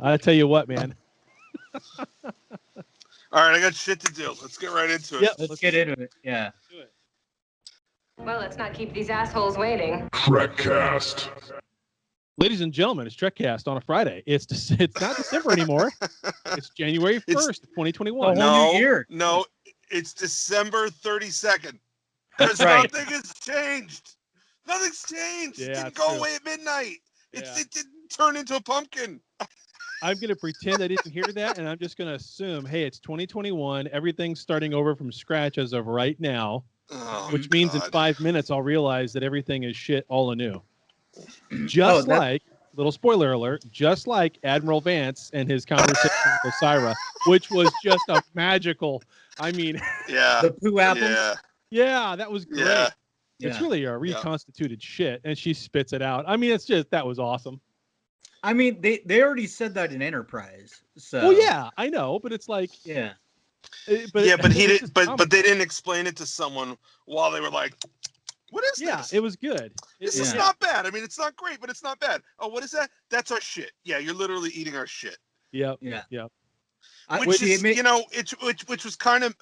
I tell you what, man. All right, I got shit to do. Let's get right into it. Yep, Let's get into it. Yeah. do it. Well, let's not keep these assholes waiting. Trekcast. Ladies and gentlemen, it's Trekcast on a Friday. It's not December anymore. It's January 1st, 2021. The whole new year. No, it's December 32nd. Because right. nothing has changed. Nothing's changed. Yeah, It didn't it's go true. away at midnight. Yeah. It didn't turn into a pumpkin. I'm going to pretend I didn't hear that, and I'm just going to assume, hey, it's 2021. Everything's starting over from scratch as of right now, which means in 5 minutes I'll realize that everything is shit all anew. Just like, little spoiler alert, just like Admiral Vance and his conversation with Osira, which was just a magical, I mean... Yeah. The poo apples. Yeah. That was great. Yeah. It's really a reconstituted shit, and she spits it out. I mean, it's just, that was awesome. I mean, they already said that in Enterprise. So. Well, yeah, I know, but it's like... Yeah. But he did. But they didn't explain it to someone while they were like, "What is this?" Yeah, it was good. This is not bad. I mean, it's not great, but it's not bad. Oh, what is that? That's our shit. Yeah, you're literally eating our shit. Yep. Yeah. Which is, which was kind of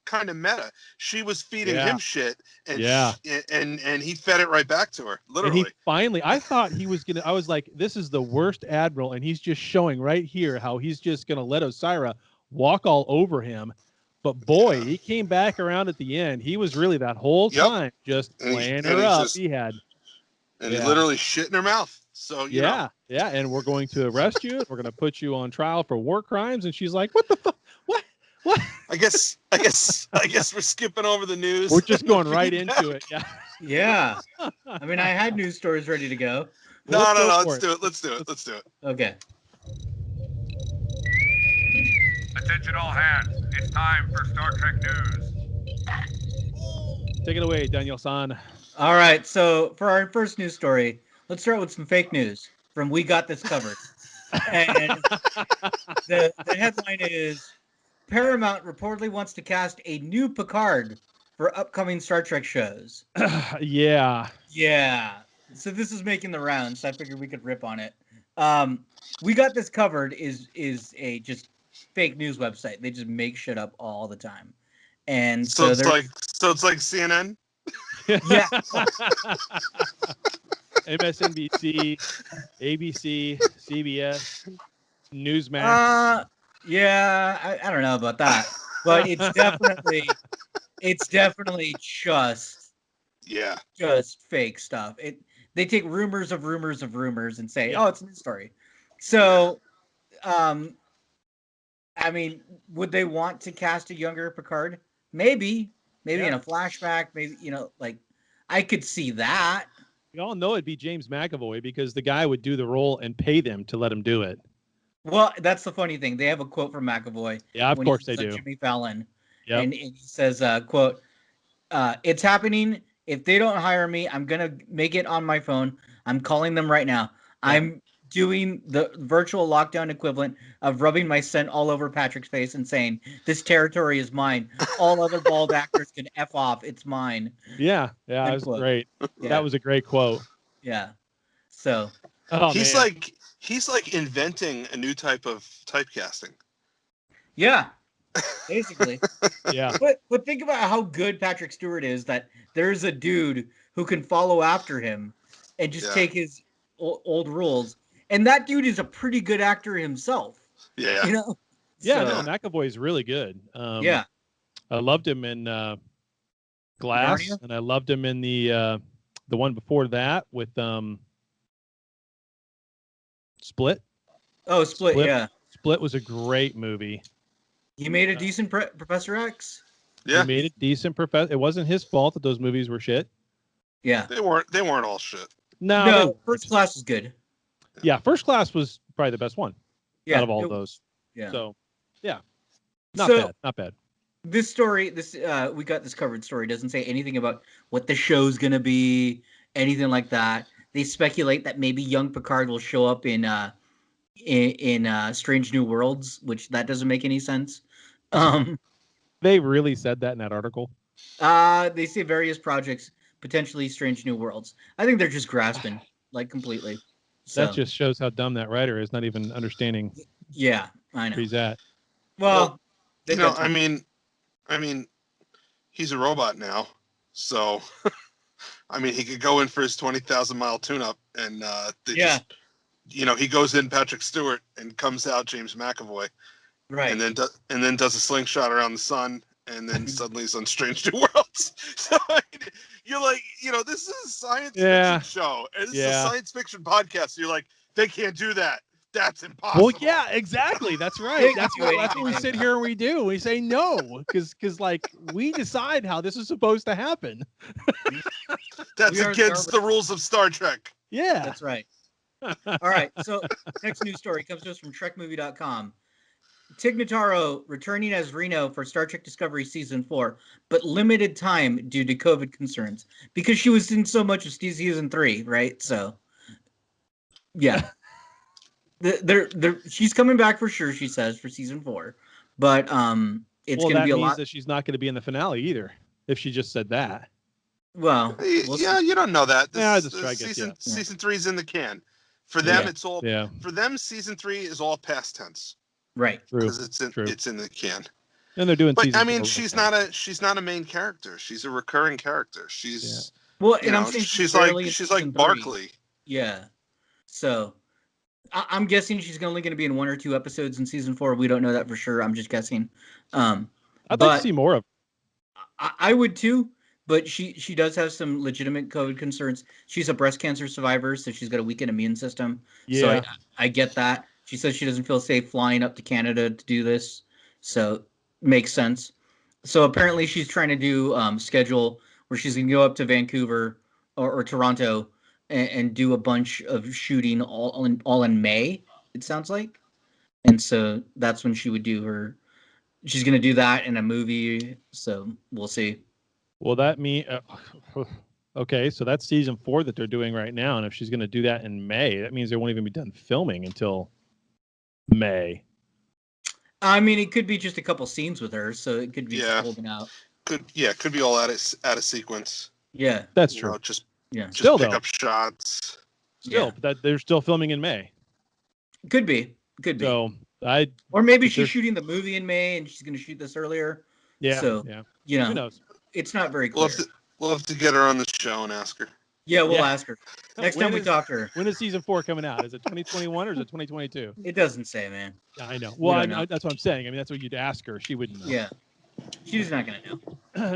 kind of meta. She was feeding him shit, and and he fed it right back to her, literally. And he finally, I thought he was gonna. I was like, this is the worst admiral, and he's just showing right here how he's just gonna let Osira walk all over him. But boy, he came back around at the end. He was really that whole time just playing her up. He literally shit in her mouth. So you know. And we're going to arrest you. We're going to put you on trial for war crimes. And she's like, "What the fuck? What?" I guess we're skipping over the news. We're just going right into it. Yeah. Yeah. I mean, I had news stories ready to go. No. Let's do it. Okay. Attention all hands. It's time for Star Trek news. Take it away, Daniel-san. All right. So for our first news story, let's start with some fake news from We Got This Covered. And the headline is, Paramount reportedly wants to cast a new Picard for upcoming Star Trek shows. Yeah. So this is making the rounds. So I figured we could rip on it. We Got This Covered is a just fake news website. They just make shit up all the time. And so it's like CNN. Yeah. MSNBC, ABC, CBS, Newsmax. Yeah, I don't know about that, but it's definitely just fake stuff. They take rumors and say, oh, it's a news story. So, I mean, would they want to cast a younger Picard? Maybe in a flashback. Maybe I could see that. We all know it'd be James McAvoy because the guy would do the role and pay them to let him do it. Well, that's the funny thing. They have a quote from McAvoy. Yeah, of course they do. Jimmy Fallon. Yep. And he says, quote, it's happening. If they don't hire me, I'm going to make it on my phone. I'm calling them right now. Yeah. I'm doing the virtual lockdown equivalent of rubbing my scent all over Patrick's face and saying, this territory is mine. All other bald actors can F off. It's mine. Yeah, that was great. Yeah. That was a great quote. Yeah. So. He's like inventing a new type of typecasting. Yeah, basically. Yeah. But think about how good Patrick Stewart is, that there's a dude who can follow after him and just take his old rules. And that dude is a pretty good actor himself. Yeah. Yeah, McAvoy is really good. I loved him in Glass, Narnia? And I loved him in the one before that with Split. Oh, Split, yeah. Split was a great movie. He made a decent Professor X. Yeah. He made a decent Professor. It wasn't his fault that those movies were shit. Yeah. They weren't all shit. No, First Class was good. Yeah, First Class was probably the best one out of all of those. Yeah. So, yeah. Not bad. This story, We Got This Covered story doesn't say anything about what the show's going to be, anything like that. They speculate that maybe young Picard will show up in Strange New Worlds, which that doesn't make any sense. They really said that in that article? They say various projects, potentially Strange New Worlds. I think they're just grasping, completely. So, that just shows how dumb that writer is, not even understanding. Yeah, I know. Where he's at. Well, I mean, he's a robot now, so I mean, he could go in for his 20,000-mile tune-up, and just, he goes in Patrick Stewart and comes out James McAvoy, right? And then does a slingshot around the sun, and then suddenly he's on Strange New Worlds. So I mean, you're like, this is a science fiction show, and this is a science fiction podcast. So you're like, they can't do that. That's impossible. Well, yeah, exactly. That's right. That's what we sit here and we do. We say no, because like we decide how this is supposed to happen. That's against the rules of Star Trek. Yeah, that's right. All right. So next news story comes to us from TrekMovie.com. Tig Notaro returning as Reno for Star Trek Discovery Season 4, but limited time due to COVID concerns because she was in so much of Season 3, right? So, yeah. She's coming back for sure, she says, for Season 4. But it's going to be a lot. That means that she's not going to be in the finale either, if she just said that. Well, you don't know that. Season 3 is in the can. For them, it's all. Yeah. For them, Season 3 is all past tense. Right. Because it's in the can. And they're doing. But I mean, she's not a main character. She's a recurring character. She's I'm saying she's like Barkley. Yeah. So I'm guessing she's only going to be in 1 or 2 episodes in Season 4. We don't know that for sure. I'm just guessing. I'd like to see more of her. I would too. But she does have some legitimate COVID concerns. She's a breast cancer survivor, so she's got a weakened immune system. Yeah. So I get that. She says she doesn't feel safe flying up to Canada to do this. So makes sense. So apparently she's trying to do schedule where she's going to go up to Vancouver or Toronto and do a bunch of shooting all in May, it sounds like. And so that's when she would do she's going to do that in a movie. So we'll see. Well, that okay, so that's Season 4 that they're doing right now, and if she's going to do that in May, that means they won't even be done filming until May. I mean, it could be just a couple scenes with her, so it could be holding out. Could be all out of sequence. Yeah, that's true. Just still pick up shots. Still, that they're still filming in May. Could be. So or maybe she's shooting the movie in May and she's going to shoot this earlier. Yeah. So who knows? It's not very clear. We'll have to get her on the show and ask her. Yeah, we'll ask her. Next time we talk to her. When is Season 4 coming out? Is it 2021 or is it 2022? It doesn't say, man. Yeah, I know. Well, that's what I'm saying. I mean, that's what you'd ask her. She wouldn't know. Yeah. She's not going to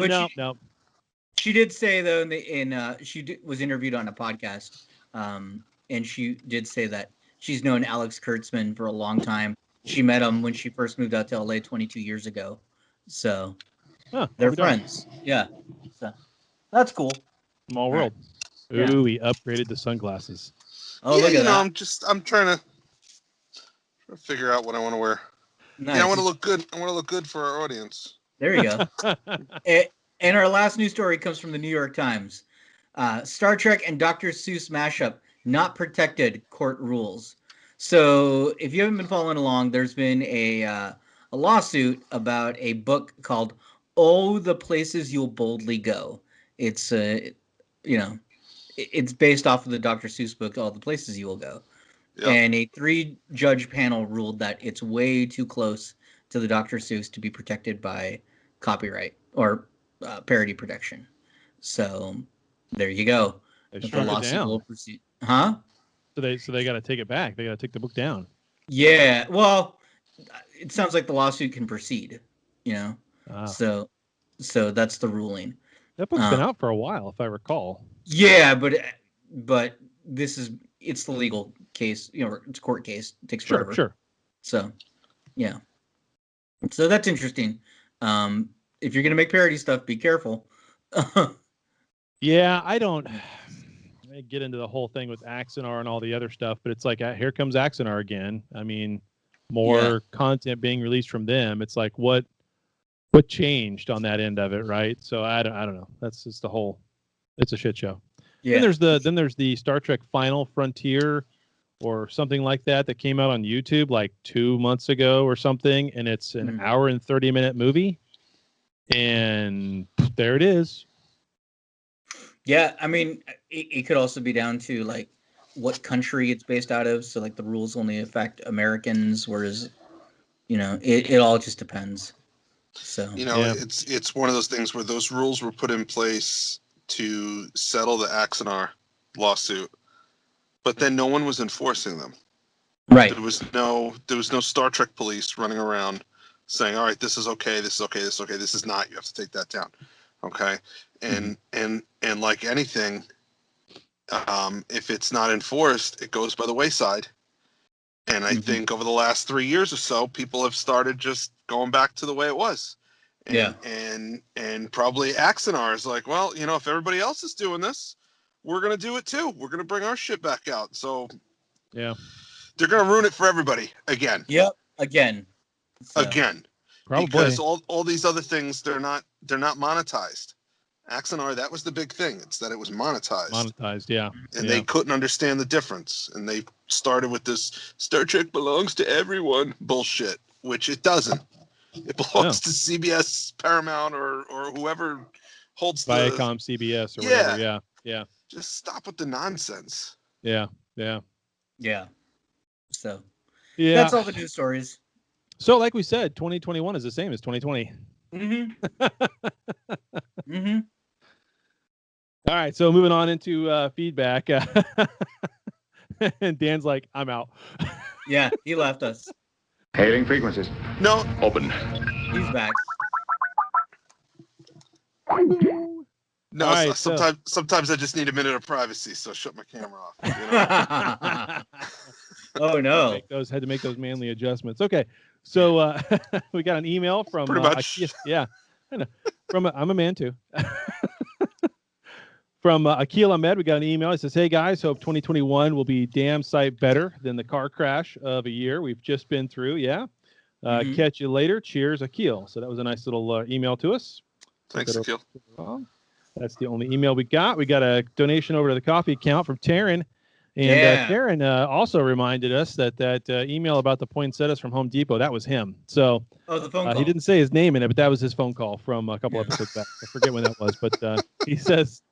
know. No. She did say, though, she was interviewed on a podcast, and she did say that she's known Alex Kurtzman for a long time. She met him when she first moved out to LA 22 years ago. So they're friends. Yeah. So that's cool. Small world. Right. Ooh, we upgraded the sunglasses. Oh, look at that. I'm trying to figure out what I want to wear. Nice. Yeah, I want to look good. I want to look good for our audience. There you go. And our last news story comes from the New York Times. Star Trek and Dr. Seuss mashup, not protected, court rules. So if you haven't been following along, there's been a lawsuit about a book called "Oh, the Places You'll Boldly Go." It's it's based off of the Dr. Seuss book, "All the Places You Will Go." Yep. And a 3-judge panel ruled that it's way too close to the Dr. Seuss to be protected by copyright or parody protection. So there you go. They struck it down. Huh? So they got to take it back. They got to take the book down. Yeah. Well, it sounds like the lawsuit can proceed. So that's the ruling. That book's been out for a while, if I recall. Yeah, but it's the legal case. It's a court case. It takes forever. Sure. So, yeah. So that's interesting. If you're gonna make parody stuff, be careful. Yeah, I get into the whole thing with Axanar and all the other stuff, but it's like here comes Axanar again. I mean, more content being released from them. It's like what changed on that end of it, right? So I don't know. That's just it's a shit show. Yeah. Then there's the Star Trek Final Frontier or something like that came out on YouTube like 2 months ago or something, and it's an hour and 30-minute movie. And there it is. Yeah, I mean, it could also be down to like what country it's based out of. So like the rules only affect Americans, whereas it all just depends. So it's one of those things where those rules were put in place to settle the Axanar lawsuit, but then no one was enforcing them. Right. There was no Star Trek police running around saying, "All right, this is okay, this is okay, this is okay, this is not. You have to take that down." Okay, and like anything, if it's not enforced, it goes by the wayside. And I think over the last 3 years or so, people have started just going back to the way it was. And probably Axanar is like, well, if everybody else is doing this, we're going to do it too. We're going to bring our shit back out. So yeah, they're going to ruin it for everybody again. Yep. Again. So. Again. Probably. Because all these other things, they're not monetized. Axanar, that was the big thing. It's that it was monetized. Monetized, yeah. And they couldn't understand the difference. And they started with this Star Trek belongs to everyone bullshit, which it doesn't. It belongs to CBS, Paramount, or whoever holds Viacom, CBS, or whatever. Yeah. Just stop with the nonsense. Yeah. So, yeah, that's all the news stories. So, like we said, 2021 is the same as 2020. All right, so moving on into feedback. And Dan's like, I'm out. Yeah, he left us. Hailing frequencies. No. Open. He's back. No, right, sometimes I just need a minute of privacy, so shut my camera off. Oh no! Had to make those manly adjustments. Okay, so we got an email from pretty much. Yeah, I know. I'm a man too. From Akil Ahmed, we got an email. It says, "Hey guys, hope 2021 will be damn sight better than the car crash of a year we've just been through." Yeah. Catch you later. Cheers, Akil. So that was a nice little email to us. Thanks, Akil. That's the only email we got. We got a donation over to the coffee account from Taryn. And Taryn also reminded us that email about the poinsettias from Home Depot, that was him. So the phone call. He didn't say his name in it, but that was his phone call from a couple episodes back. I forget when that was, but he says,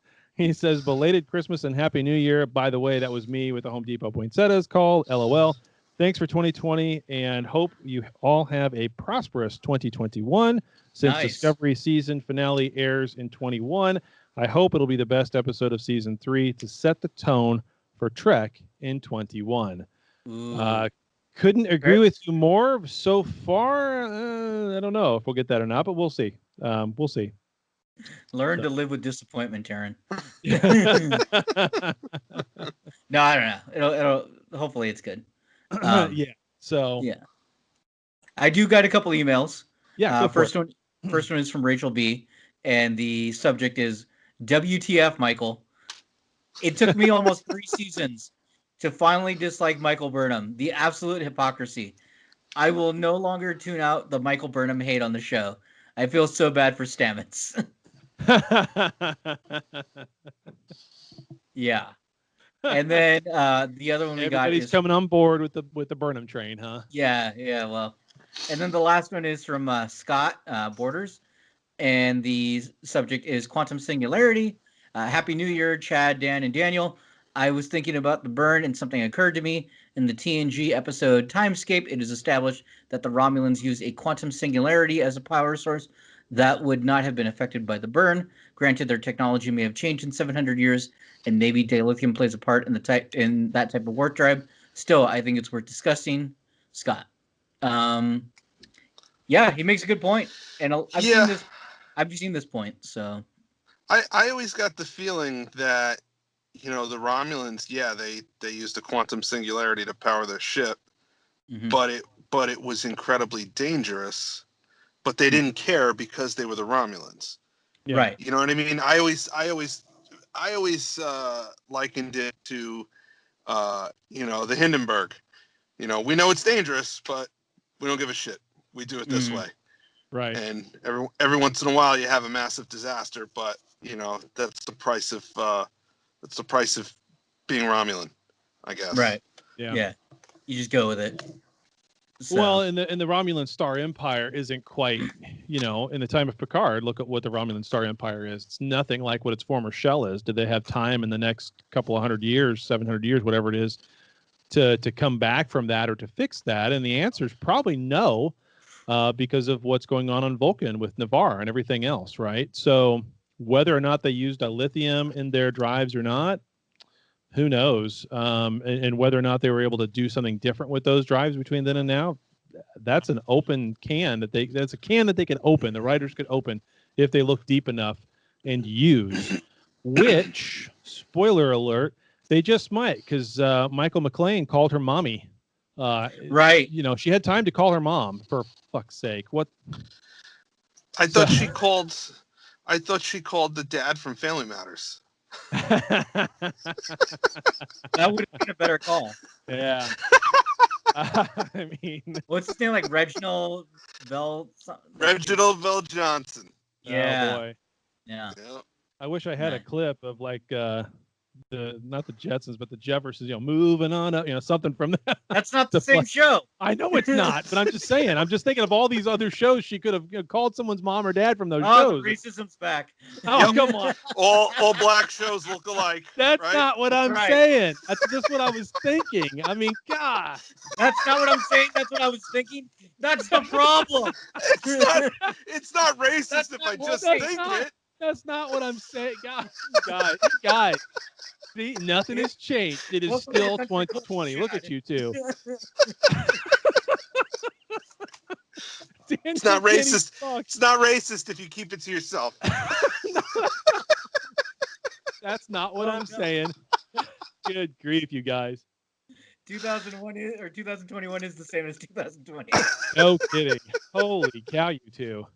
belated Christmas and Happy New Year. By the way, that was me with the Home Depot poinsettias call. LOL. Thanks for 2020 and hope you all have a prosperous 2021. Since Discovery season finale airs in 21, I hope it'll be the best episode of season 3 to set the tone for Trek in 21. Couldn't agree with you more so far. I don't know if we'll get that or not, but we'll see. We'll see. Learn to live with disappointment, Taryn. No, I don't know. It'll hopefully it's good. So I do got a couple emails. First one is from Rachel B, and the subject is WTF, Michael. It took me almost 3 seasons to finally dislike Michael Burnham. The absolute hypocrisy. I will no longer tune out the Michael Burnham hate on the show. I feel so bad for Stamets. Yeah. And then the other one we got is coming on board with the Burnham train, huh? Yeah, well. And then the last one is from Scott Borders, and the subject is Quantum Singularity. Happy New Year, Chad, Dan, and Daniel. I was thinking about the burn, and something occurred to me. In the TNG episode Timescape, it is established that the Romulans use a quantum singularity as a power source that would not have been affected by the burn. Granted, their technology may have changed in 700 years, and maybe dilithium plays a part in that type of warp drive. Still, I think it's worth discussing. Scott. Yeah, he makes a good point, and I've seen this point. So, I always got the feeling that the Romulans, they used a quantum singularity to power their ship, but it was incredibly dangerous. But they didn't care because they were the Romulans. Yeah. Right. You know what I mean? I always likened it to, the Hindenburg. We know it's dangerous, but we don't give a shit. We do it this way. Right. And every once in a while, you have a massive disaster, but that's the price of being Romulan, I guess. Right. Yeah. You just go with it. So. Well, in the Romulan Star Empire isn't quite, in the time of Picard, look at what the Romulan Star Empire is. It's nothing like what its former shell is. Did they have time in the next couple of 100 years, 700 years, whatever it is, to come back from that or to fix that? And the answer is probably no, because of what's going on Vulcan with Navarre and everything else, right? So whether or not they used a lithium in their drives or not, who knows? And whether or not they were able to do something different with those drives between then and now, that's an open can that's a can that they can open. The writers could open if they look deep enough and use, which, spoiler alert, they just might, because Michael McClane called her mommy. Right. She had time to call her mom, for fuck's sake. What? I thought she called the dad from Family Matters. That would have been a better call. Yeah. I mean, what's his name? Like Reginald Bell Johnson. Yeah. Oh boy. Yeah. I wish I had a clip of like not the Jetsons, but the Jeffersons, moving on up, something from that. That's not the same show. I know it's not, but I'm just saying. I'm just thinking of all these other shows she could have called someone's mom or dad from those shows. The racism's back. Oh, come on. All black shows look alike. That's right? not what I'm saying. That's just what I was thinking. I mean, God. That's not what I'm saying. That's what I was thinking. That's the problem. It's not racist if I just think it. That's not what I'm saying. Guys. See, nothing has changed. It is still 2020. Look at you two. It's not racist. It's not racist if you keep it to yourself. That's not what I'm saying. Good grief, you guys. 2001 or 2021 is the same as 2020. No kidding. Holy cow, you two.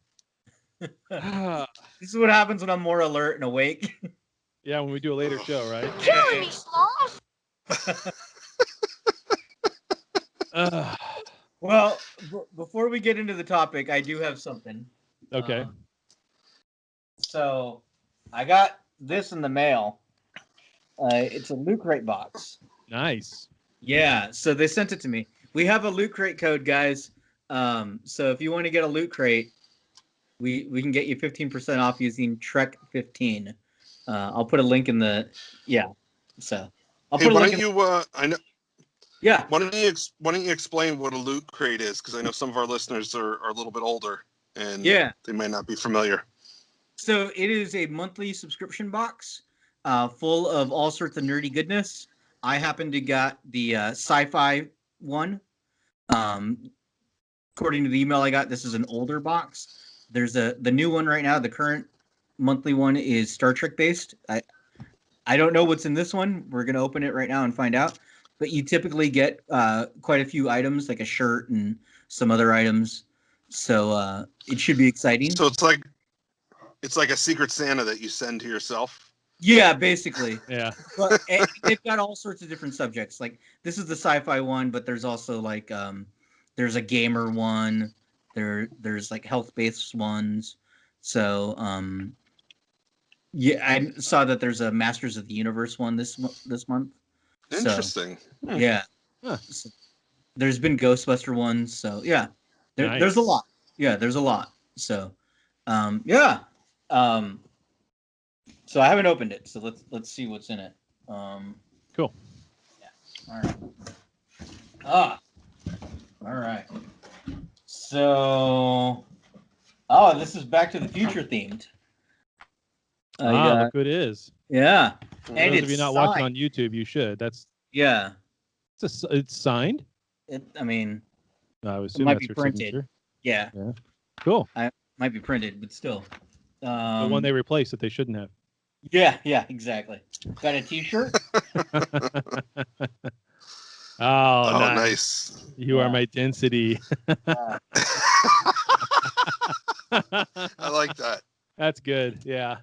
This is what happens when I'm more alert and awake. Yeah, when we do a later show, right? Kill me, Sloth. Well, before we get into the topic, I do have something. Okay. So, I got this in the mail. It's a Loot Crate box. Nice. Yeah, so they sent it to me. We have a Loot Crate code, guys. So if you want to get a Loot Crate, we can get you 15% off using Trek15. I'll put a link in the So I'll put a link. I know. Yeah. Why don't you explain what a Loot Crate is? Because I know some of our listeners are a little bit older and they might not be familiar. So it is a monthly subscription box full of all sorts of nerdy goodness. I happen to got the sci-fi one. According to the email I got, this is an older box. There's the new one right now. The current monthly one is Star Trek based. I don't know what's in this one. We're gonna open it right now and find out. But you typically get quite a few items, like a shirt and some other items. So it should be exciting. So it's like a Secret Santa that you send to yourself. Yeah, basically. Yeah. But they've got all sorts of different subjects. Like this is the sci-fi one, but there's also like there's a gamer one. There's like health-based ones. So I saw that there's a Masters of the Universe one this month. Interesting. So, yeah. Huh. So, there's been Ghostbuster ones. So yeah, Nice. There's a lot. Yeah, there's a lot. So yeah. So I haven't opened it. So let's see what's in it. Cool. Yeah. All right. So, this is Back to the Future themed. Look who it is. Yeah. For And those of you not signed. watching on YouTube, you should. Yeah. It's signed. I I would it assume might that's be your printed. signature. Yeah. Cool. Might be printed, but still. The one they replaced that they shouldn't have. Yeah, exactly. Got a T-shirt. Oh, nice. You are my density. I like that. That's good. Yeah.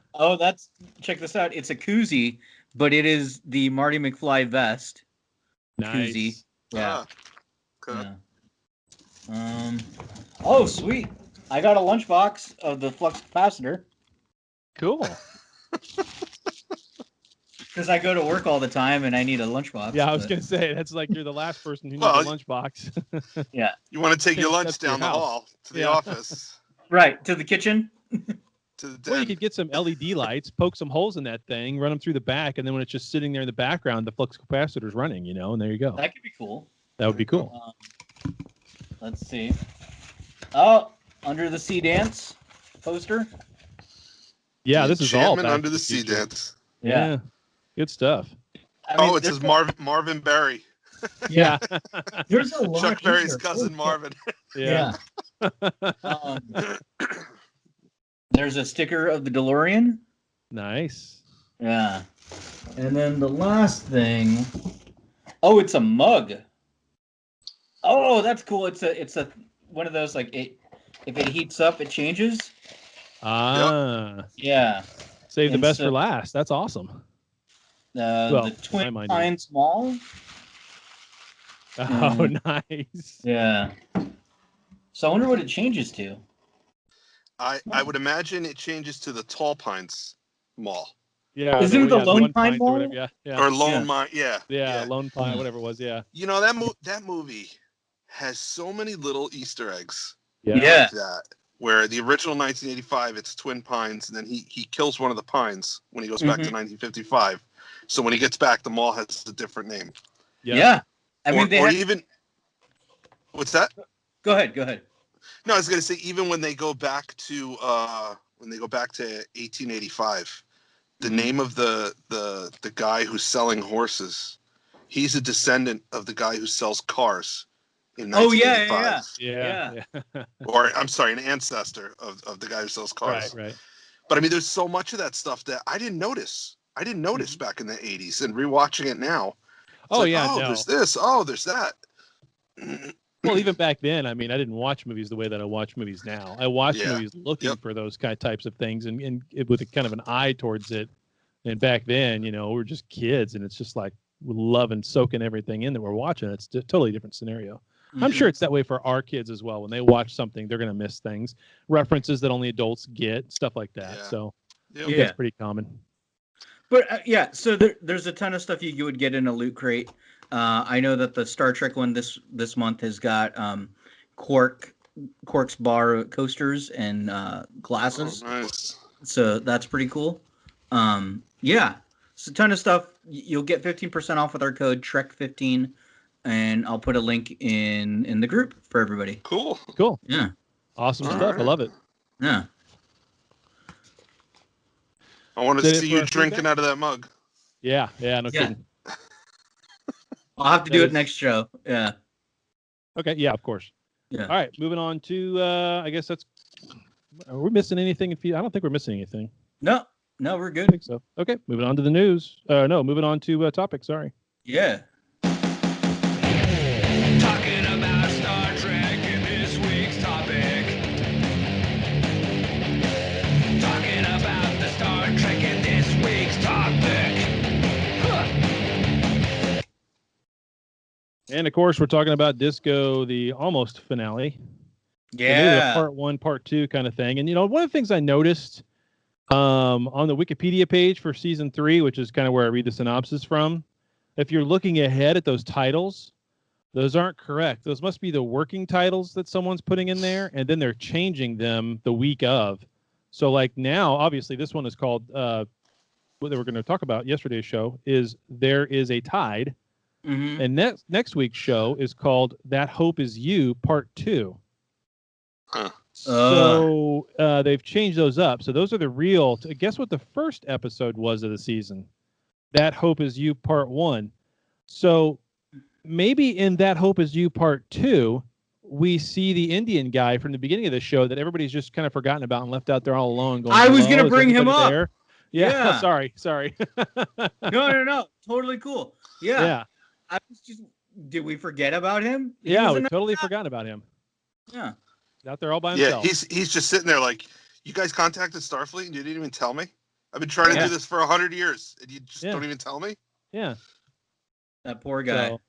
Check this out. It's a koozie, but it is the Marty McFly vest. Nice. Koozie. Yeah. Okay. Oh, sweet. I got a lunchbox of the flux capacitor. Cool. Because I go to work all the time and I need a lunchbox. Yeah, I was going to say, that's like you're the last person who needs a lunchbox. Yeah. You want to take your lunch down the hall to the office. Right, to the kitchen. To the den. Well, you could get some LED lights, poke some holes in that thing, run them through the back, and then when it's just sitting there in the background, the flux capacitor's running, and there you go. That could be cool. That would be cool. Let's see. Oh, Under the Sea Dance poster. Yeah, this is all Under the Sea Dance. Yeah. Good stuff. It says Marvin Berry. Yeah. There's a lot. Chuck Berry's cousin Marvin. Yeah. There's a sticker of the DeLorean. Nice. Yeah. And then the last thing. Oh, it's a mug. Oh, that's cool. It's a one of those like if it heats up, it changes. Yeah. Save the best for last. That's awesome. The Twin Pines Mall. Oh, nice. Yeah. So I wonder what it changes to. I would imagine it changes to the Tall Pines Mall. Yeah. Isn't it the Lone Pine Mall? Or whatever, yeah. Or Lone Pine, yeah. Yeah, Lone Pine, whatever it was, yeah. That movie has so many little Easter eggs. Yeah. Like that, where the original 1985, it's Twin Pines, and then he kills one of the pines when he goes back to 1955. So when he gets back, the mall has a different name. Yeah. I mean, even what's that? Go ahead. No, I was going to say even when they go back to 1885, the name of the guy who's selling horses, he's a descendant of the guy who sells cars in 1985. Yeah. Or I'm sorry, an ancestor of the guy who sells cars. Right. But I mean, there's so much of that stuff that I didn't notice. Back in the 80s, and rewatching it now. There's this. Oh, there's that. Well, even back then, I mean, I didn't watch movies the way that I watch movies now. I watched movies looking for those types of things and with a kind of an eye towards it. And back then, we were just kids, and it's just like we love and soaking everything in that we're watching. It's a totally different scenario. Mm-hmm. I'm sure it's that way for our kids as well. When they watch something, they're going to miss things, references that only adults get, stuff like that. Yeah. So it's pretty common. But so there's a ton of stuff you would get in a loot crate. I know that the Star Trek one this month has got Quark's bar coasters and glasses. Oh, nice. So that's pretty cool. It's a ton of stuff. You'll get 15% off with our code Trek15, and I'll put a link in the group for everybody. Cool. Yeah. Awesome stuff. I love it. Yeah. I want to see you drinking out of that mug. Yeah, no kidding. I'll have to do it next show. Yeah. Okay, yeah, of course. Yeah. All right, moving on to, I guess are we missing anything? I don't think we're missing anything. No, we're good. I think so. Okay, moving on to the news. Moving on to topic, sorry. Yeah. Talking about Star Trek in this week's topic. Talking about the Star Trek in this week's topic. And of course, we're talking about Disco, the almost finale. Yeah. Part 1, part 2 kind of thing. And one of the things I noticed on the Wikipedia page for season 3, which is kind of where I read the synopsis from, if you're looking ahead at those titles, those aren't correct. Those must be the working titles that someone's putting in there, and then they're changing them the week of. So like now, obviously, this one is called, what they were going to talk about yesterday's show is There Is a Tide. Mm-hmm. And next week's show is called That Hope Is You, Part 2. Huh. So they've changed those up. So those are the real. Guess what the first episode was of the season? That Hope Is You, Part 1. So maybe in That Hope Is You, Part 2, we see the Indian guy from the beginning of the show that everybody's just kind of forgotten about and left out there all alone. Going, I was going to bring him up. There? Yeah. Sorry. No. Totally cool. Yeah. Did we forget about him? We totally forgot about him. Yeah. Out there all by himself. Yeah, he's just sitting there like, you guys contacted Starfleet and you didn't even tell me? I've been trying to do this for 100 years and you just don't even tell me? Yeah. That poor guy. So,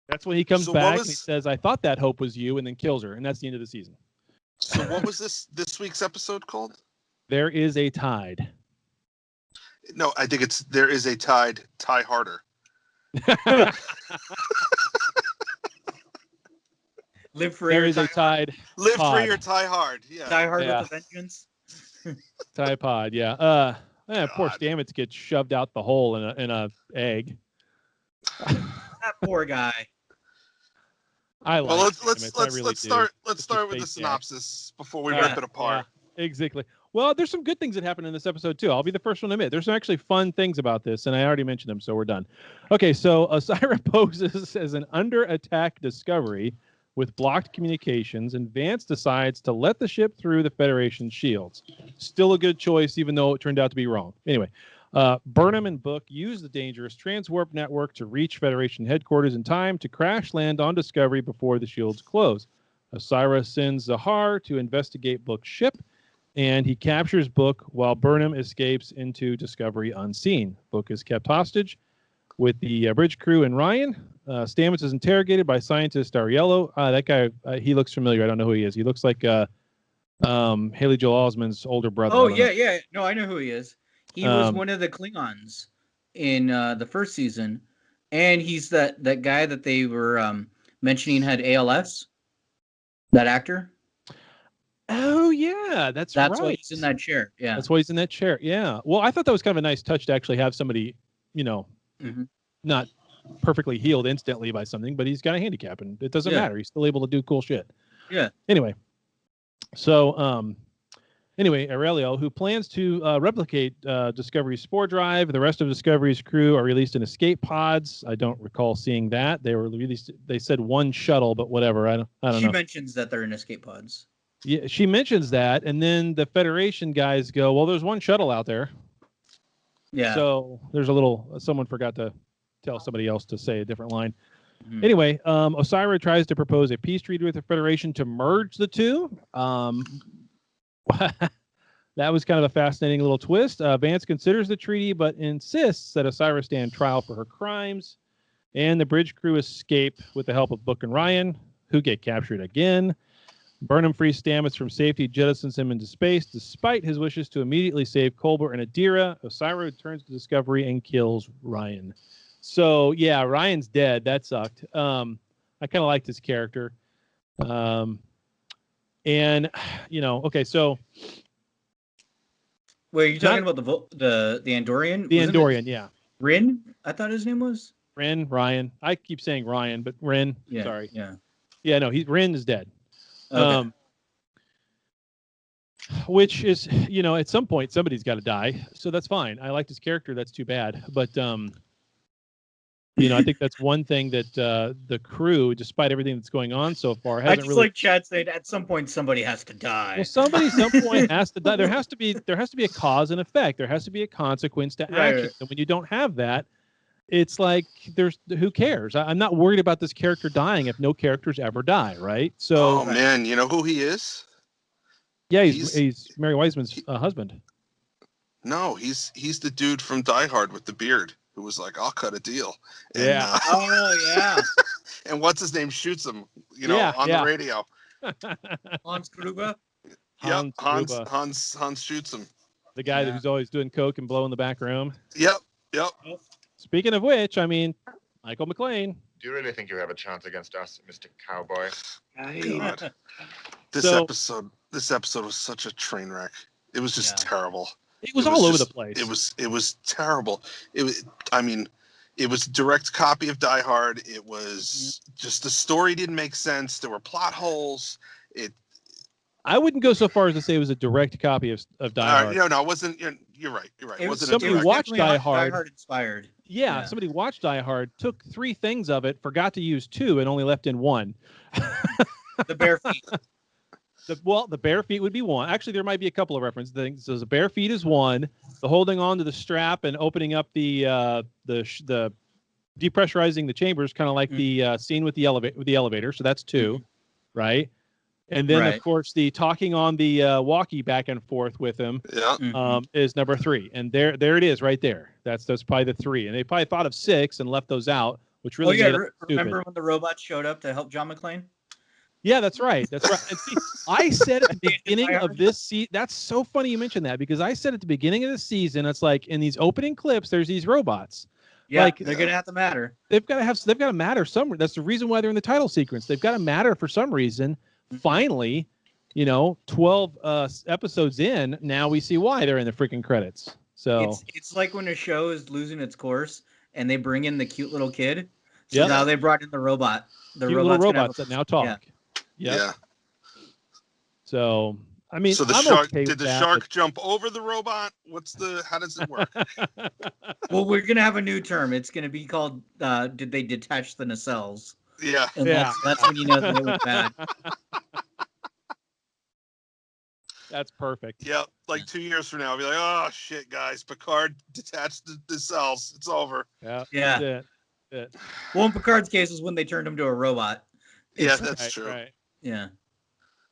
that's when he comes back and he says, I thought that hope was you, and then kills her. And that's the end of the season. So what was this week's episode called? There Is a Tide. No, I think there is a tie harder. Live free or tie hard. Live free or tie hard. Yeah. Die hard with a vengeance. Tie pod, yeah. Poor God. Stamets gets shoved out the hole in a egg. That poor guy. Let's start with the face synopsis before we rip it apart. Yeah, exactly. Well, there's some good things that happen in this episode too. I'll be the first one to admit there's some actually fun things about this, and I already mentioned them, so we're done. Okay, so Osira poses as an under attack Discovery with blocked communications, and Vance decides to let the ship through the Federation shields. Still a good choice, even though it turned out to be wrong. Anyway, Burnham and Book use the dangerous transwarp network to reach Federation headquarters in time to crash land on Discovery before the shields close. Osira sends Zahar to investigate Book's ship, and he captures Book while Burnham escapes into Discovery unseen. Book is kept hostage with the bridge crew and Ryan. Stamets is interrogated by scientist Ariello. That guy, he looks familiar. I don't know who he is. He looks like Haley Joel Osment's older brother. Oh, yeah. No, I know who he is. He was one of the Klingons in the first season, and he's that guy that they were mentioning had ALS. That actor. Oh yeah, that's right. That's why he's in that chair. Yeah, that's why he's in that chair. Yeah. Well, I thought that was kind of a nice touch to actually have somebody, not perfectly healed instantly by something, but he's got a handicap, and it doesn't matter. He's still able to do cool shit. Yeah. Anyway, so Aurelio, who plans to replicate Discovery's spore drive, the rest of Discovery's crew are released in escape pods. I don't recall seeing that. They were released. They said one shuttle, but whatever. I don't know. She mentions that they're in escape pods. Yeah, she mentions that, and then the Federation guys go, "Well, there's one shuttle out there." Yeah. So there's someone forgot to tell somebody else to say a different line. Mm-hmm. Anyway, Osira tries to propose a peace treaty with the Federation to merge the two. That was kind of a fascinating little twist. Vance considers the treaty, but insists that Osira stand trial for her crimes. And the bridge crew escape with the help of Book and Ryan, who get captured again. Burnham frees Stamets from safety, jettisons him into space, despite his wishes to immediately save Culber and Adira. Osira returns to Discovery and kills Ryan. So, yeah, Ryan's dead. That sucked. I kind of liked his character. Okay, so... Wait, are you talking about the Andorian? The Andorian, yeah. Rin? I thought his name was? Ryan. I keep saying Ryan, but Rin. Yeah, sorry. Yeah. Yeah, no, Rin is dead. Okay. Which is, at some point somebody's got to die, so that's fine. I liked his character. That's too bad, but I think that's one thing that the crew, despite everything that's going on so far, hasn't really. Like Chad said, at some point somebody has to die. Well, somebody, some point has to die. There has to be a cause and effect. There has to be a consequence to action. Right. And when you don't have that, it's like who cares? I'm not worried about this character dying if no characters ever die, right? So. Oh man, you know who he is? Yeah, he's Mary Wiseman's husband. No, he's the dude from Die Hard with the beard who was like, "I'll cut a deal." And, yeah. Oh yeah. And what's his name shoots him, on the radio. Hans Gruber. Yep, Hans shoots him. The guy who's always doing coke and blowing the back room. Yep. Speaking of which, Michael McClane. Do you really think you have a chance against us, Mr. Cowboy? God. This episode was such a train wreck. It was just terrible. It was all over the place. It was terrible. It was a direct copy of Die Hard. It was just the story didn't make sense. There were plot holes. I wouldn't go so far as to say it was a direct copy of Die Hard. No, it wasn't. You're right. It wasn't somebody watched Die Hard. Die Hard inspired. Yeah, somebody watched Die Hard, took 3 things of it, forgot to use 2, and only left in 1. The bare feet. The bare feet would be 1. Actually, there might be a couple of reference things. So the bare feet is 1. The holding on to the strap and opening up the depressurizing the chambers, kind of like the scene with the elevator. So that's 2, right? And then, of course, the talking on the walkie back and forth with him is number 3. And there it is right there. That's probably the 3. And they probably thought of 6 and left those out, which really made it stupid. Remember when the robots showed up to help John McClane? Yeah, that's right. That's right. And see, I said at the beginning of this season, that's so funny you mentioned that, because I said at the beginning of the season, it's like in these opening clips, there's these robots. Yeah, like, they're gonna have to matter. They've got to matter somewhere. That's the reason why they're in the title sequence. They've got to matter for some reason. Finally, 12 episodes in, now we see why they're in the freaking credits. So it's like when a show is losing its course and they bring in the cute little kid. So now they brought in the robot. The cute little robots that now talk. Yeah. So I mean, so the I'm shark okay did the shark jump over the robot? How does it work? Well, we're gonna have a new term. It's gonna be called did they detach the nacelles? Yeah. And that's when you know that it was bad. That's perfect. Yep. Like 2 years from now, I'll be like, oh shit, guys, Picard detached the cells. It's over. Yeah. That's it. Well, in Picard's case is when they turned him to a robot. Yeah, that's true. Right. Yeah.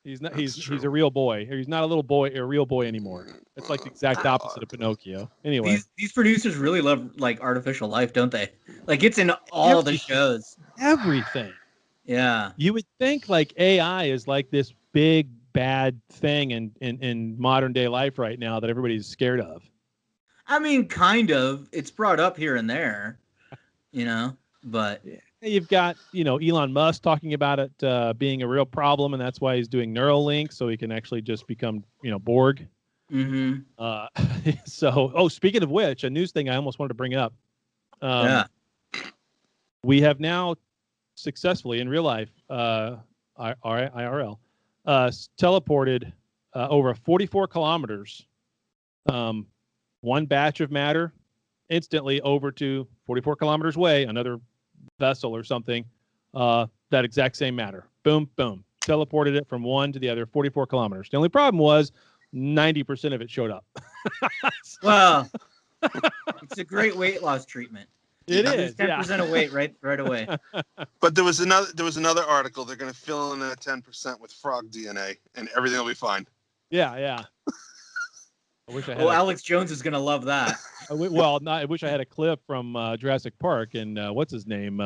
He's not. He's a real boy. He's not a little boy, a real boy anymore. It's like the exact opposite of Pinocchio. Anyway, these producers really love like artificial life, don't they? Like it's in all the shows. Everything. Yeah. You would think like AI is like this big bad thing in modern day life right now that everybody's scared of. I mean, kind of. It's brought up here and there, but. You've got, Elon Musk talking about it being a real problem, and that's why he's doing Neuralink, so he can actually just become, Borg. Mm-hmm. Speaking of which, a news thing I almost wanted to bring up. We have now successfully, in real life, IRL, teleported over 44 kilometers, one batch of matter, instantly over to 44 kilometers away, another vessel or something, that exact same matter. Boom, boom. Teleported it from one to the other, 44 kilometers. The only problem was 90% of it showed up. Well, it's a great weight loss treatment. It is 10% of weight right away. But there was another article. They're going to fill in that 10% with frog DNA, and everything will be fine. Yeah. I wish I had Alex Jones is going to love that. I wish I had a clip from Jurassic Park and what's his name?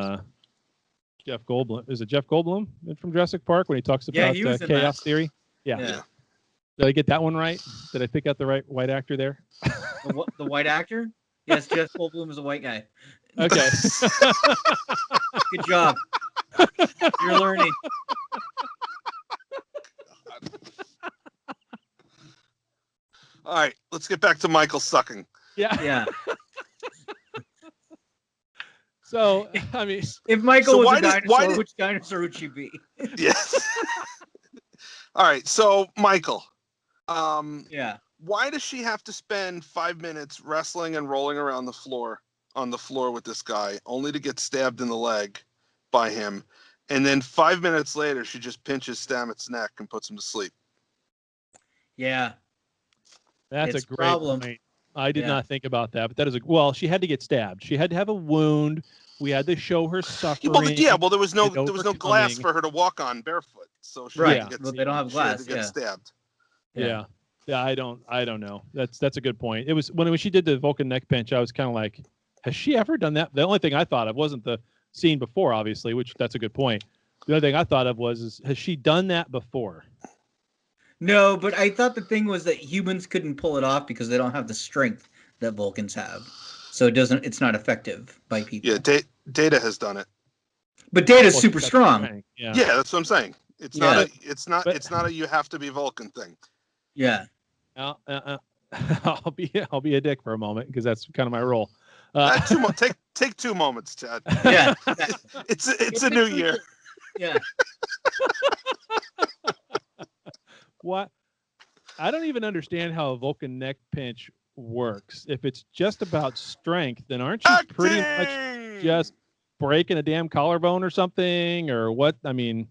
Jeff Goldblum. Is it Jeff Goldblum from Jurassic Park when he talks about chaos theory? Yeah. Did I get that one right? Did I pick out the right white actor there? The white actor? Yes, Jeff Goldblum is a white guy. Okay. Good job. You're learning. All right, let's get back to Michael sucking. Yeah. So, I mean, if Michael was a dinosaur, which dinosaur would she be? Yes. All right, so Michael. Why does she have to spend 5 minutes wrestling and rolling around on the floor with this guy, only to get stabbed in the leg by him, and then 5 minutes later she just pinches Stamets' neck and puts him to sleep? Yeah. That's a great point. I did not think about that, but that is she had to get stabbed. She had to have a wound. We had to show her suffering. Well, there was no glass for her to walk on barefoot. So she they don't have glass. She had to get stabbed. Yeah. I don't know. That's a good point. It was when she did the Vulcan neck pinch, I was kind of like, has she ever done that? The only thing I thought of wasn't the scene before, obviously, which that's a good point. The other thing I thought of was, has she done that before? No, but I thought the thing was that humans couldn't pull it off because they don't have the strength that Vulcans have. So it's not effective by people. Yeah, Data has done it. But Data's super strong. Yeah, that's what I'm saying. It's not a you have to be Vulcan thing. Yeah. I'll be a dick for a moment because that's kind of my role. Take 2 moments, Chad. Yeah. It's a new year. Yeah. What? I don't even understand how a Vulcan neck pinch works. If it's just about strength, then aren't you pretty much just breaking a damn collarbone or something, or what? I mean.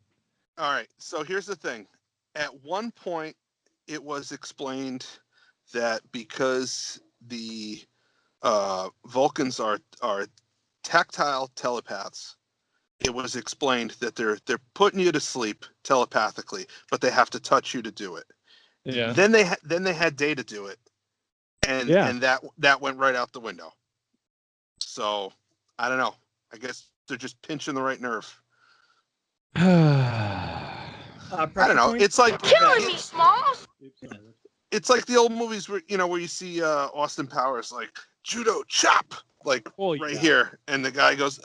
All right. So here's the thing. At one point, it was explained that because the Vulcans are tactile telepaths, it was explained that they're putting you to sleep telepathically, but they have to touch you to do it. Yeah. Then they had Data do it, and that went right out the window. So I don't know. I guess they're just pinching the right nerve. I don't know. It's like killing me, Smalls. It's like the old movies where you see Austin Powers like judo chop right here, and the guy goes.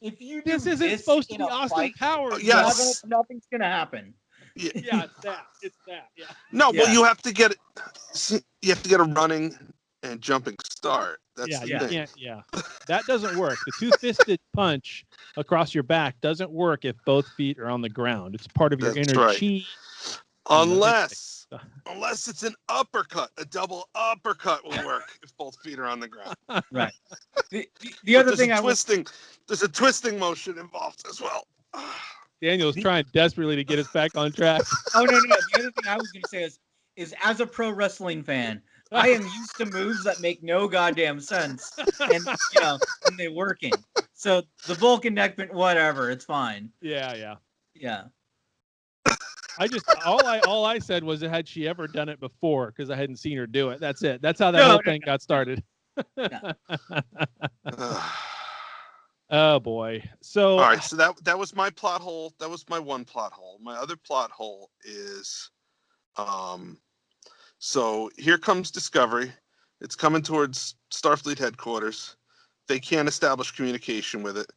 If you this isn't supposed to be Austin Powers. Yes, nothing's gonna happen. Yeah, it's that. Yeah. No, well, you have to get it. You have to get a running and jumping start. That's the thing. Yeah, that doesn't work. The two-fisted punch across your back doesn't work if both feet are on the ground. It's part of your inner chi. Unless it's an uppercut, a double uppercut will work if both feet are on the ground. Right. The other thing there's a twisting motion involved as well. Daniel's trying desperately to get us back on track. Oh no! The other thing I was going to say is as a pro wrestling fan, I am used to moves that make no goddamn sense, and and they're working. So the Vulcan neckbend, whatever, it's fine. Yeah. I just all I said was had she ever done it before, because I hadn't seen her do it. That's it. That's how that whole thing got started. Oh boy. So all right. So that was my plot hole. That was my one plot hole. My other plot hole is, so here comes Discovery. It's coming towards Starfleet headquarters. They can't establish communication with it.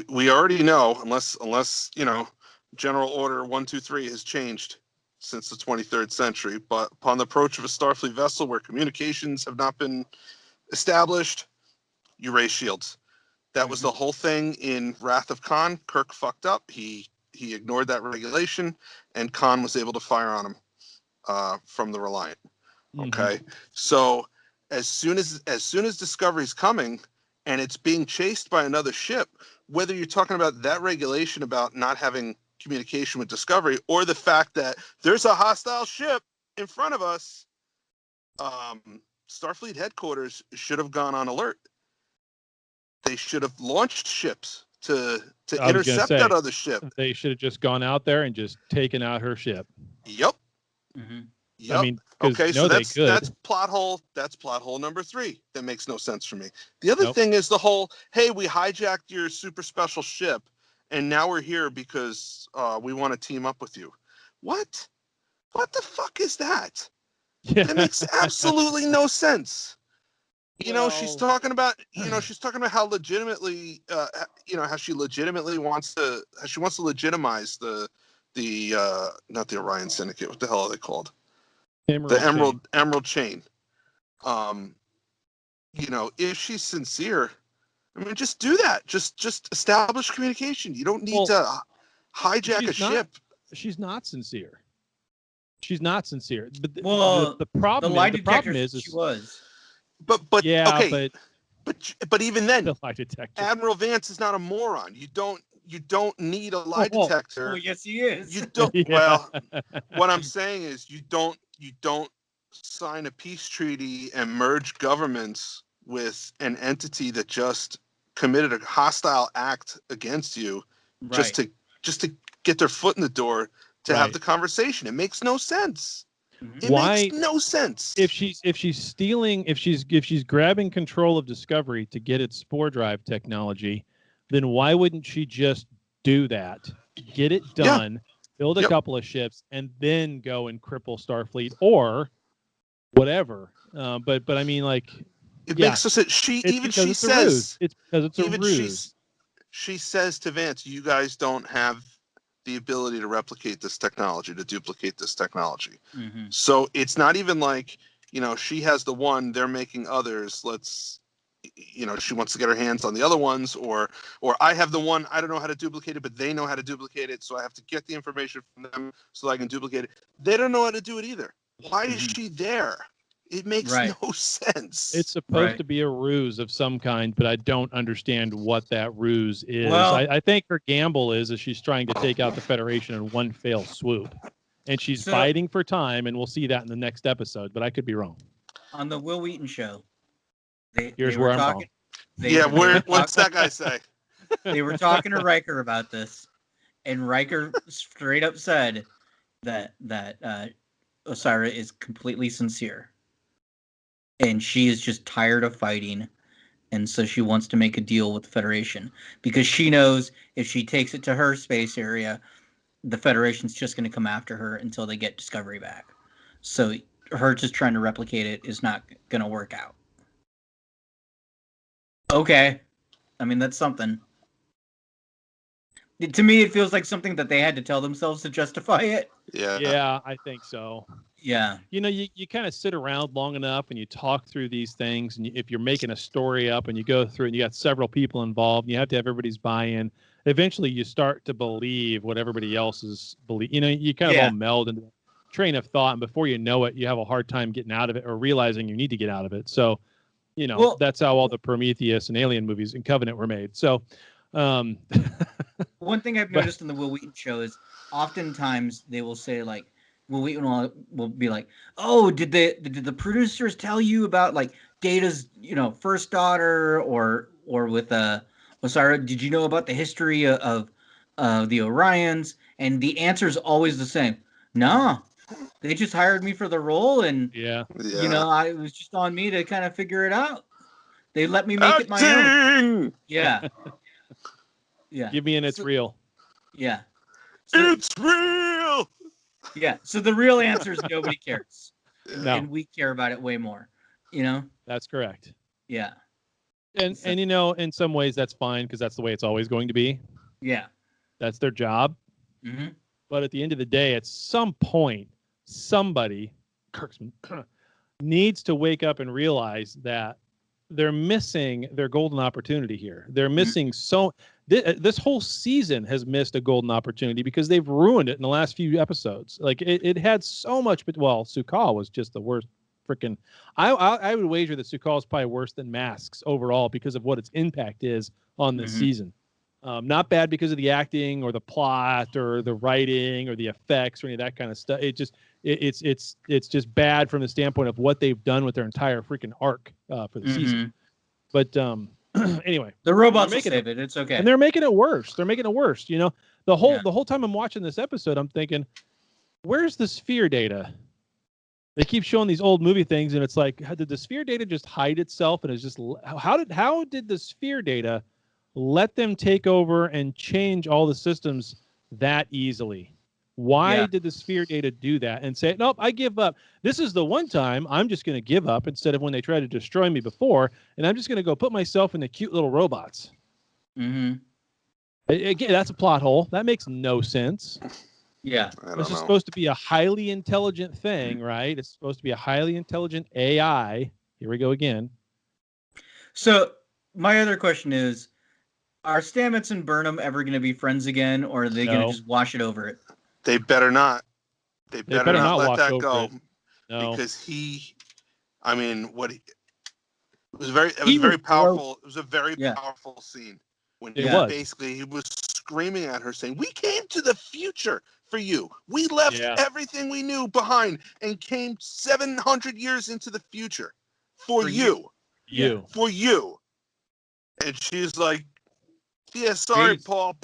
We already know, unless General Order 123 has changed since the 23rd century, but upon the approach of a Starfleet vessel where communications have not been established, you raise shields. That was the whole thing in Wrath of Khan. Kirk fucked up. He ignored that regulation, and Khan was able to fire on him from the Reliant. Okay, so as soon as Discovery's coming and it's being chased by another ship, whether you're talking about that regulation about not having communication with Discovery or the fact that there's a hostile ship in front of us, Starfleet headquarters should have gone on alert. They should have launched ships to intercept that other ship. They should have just gone out there and just taken out her ship. Yep. Yep. I mean, okay, so that's plot hole. That's plot hole number 3. That makes no sense for me. The other thing is the whole, hey, we hijacked your super special ship, and now we're here because we want to team up with you. What? What the fuck is that? Yeah. That makes absolutely no sense. She's talking about, how legitimately, how she wants to legitimize the not the Orion Syndicate. What the hell are they called? The Emerald Chain. If she's sincere, I mean, just do that. Just establish communication. You don't need to hijack a ship. She's not sincere. She's not sincere. But the problem is she was. But yeah, okay. But even then, the lie detector. Admiral Vance is not a moron. You don't need a lie detector. Oh, yes, he is. You don't. Yeah. Well, what I'm saying is you don't sign a peace treaty and merge governments with an entity that just committed a hostile act against you, just to get their foot in the door to have the conversation. It makes no sense. It makes no sense. If she's grabbing control of Discovery to get its spore drive technology, then why wouldn't she just do that? Get it done, build a couple of ships, and then go and cripple Starfleet or whatever. But I mean, like, it makes us. She says it's because it's a ruse. She says to Vance, "You guys don't have the ability to replicate this technology, to duplicate this technology." So it's not even like, she has the one, they're making others. Let's, she wants to get her hands on the other ones, or I have the one, I don't know how to duplicate it, but they know how to duplicate it. So I have to get the information from them so I can duplicate it. They don't know how to do it either. Why is she there? It makes no sense. It's supposed to be a ruse of some kind, but I don't understand what that ruse is. Well, I think her gamble is she's trying to take out the Federation in one fell swoop. And she's fighting for time, and we'll see that in the next episode, but I could be wrong. On the Will Wheaton show, here's where I'm wrong. What's that guy say? They were talking to Riker about this, and Riker straight up said that Osira is completely sincere. And she is just tired of fighting, and so she wants to make a deal with the Federation because she knows if she takes it to her space area, the Federation's just going to come after her until they get Discovery back. So her just trying to replicate it is not going to work out. Okay. I mean, that's something. To me, it feels like something that they had to tell themselves to justify it. Yeah, I think so. Yeah. You know, you kind of sit around long enough and you talk through these things. And if you're making a story up and you go through it and you got several people involved, and you have to have everybody's buy-in. Eventually, you start to believe what everybody else is believe. You know, you kind of all meld into a train of thought. And before you know it, you have a hard time getting out of it or realizing you need to get out of it. So, you know, that's how all the Prometheus and Alien movies and Covenant were made. So, one thing I've noticed in the Will Wheaton show is oftentimes they will say, like, Will Wheaton will be like, "Oh, did the producers tell you about like Data's, you know, first daughter or with Osara? Did you know about the history of the Orions?" And the answer is always the same: "No, they just hired me for the role, and you know, it was just on me to kind of figure it out. They let me make it my own." Yeah. Yeah. Give me an it's real. Yeah. So, it's real. Yeah. So the real answer is nobody cares. No. And we care about it way more. You know? That's correct. Yeah. And you know, in some ways that's fine because that's the way it's always going to be. Yeah. That's their job. Mm-hmm. But at the end of the day, at some point, somebody, Kirksman, needs to wake up and realize that they're missing their golden opportunity here. They're missing this whole season has missed a golden opportunity because they've ruined it in the last few episodes. Like it had so much, but Su'Kal was just the worst freaking. I would wager that Su'Kal is probably worse than Masks overall because of what its impact is on this season. Not bad because of the acting or the plot or the writing or the effects or any of that kind of stuff. It's just bad from the standpoint of what they've done with their entire freaking arc for the season. But anyway, the robots will save it. It's okay. And they're making it worse. They're making it worse. You know, the whole time I'm watching this episode, I'm thinking, where's the sphere data? They keep showing these old movie things, and it's like, did the sphere data just hide itself? And it's just how did the sphere data let them take over and change all the systems that easily? Why did the sphere data do that and say, nope, I give up? This is the one time I'm just going to give up instead of when they tried to destroy me before, and I'm just going to go put myself in the cute little robots. Again, that's a plot hole. That makes no sense. Yeah. This is supposed to be a highly intelligent thing, right? It's supposed to be a highly intelligent AI. Here we go again. So my other question is, are Stamets and Burnham ever going to be friends again, or are they going to just wash it over it? They better not. They better not let that go. No. Because it was very powerful. It was a very powerful scene when he was screaming at her saying, "We came to the future for you. We left everything we knew behind and came 700 years into the future for you. For you." And she's like, "Yeah, sorry, Paul."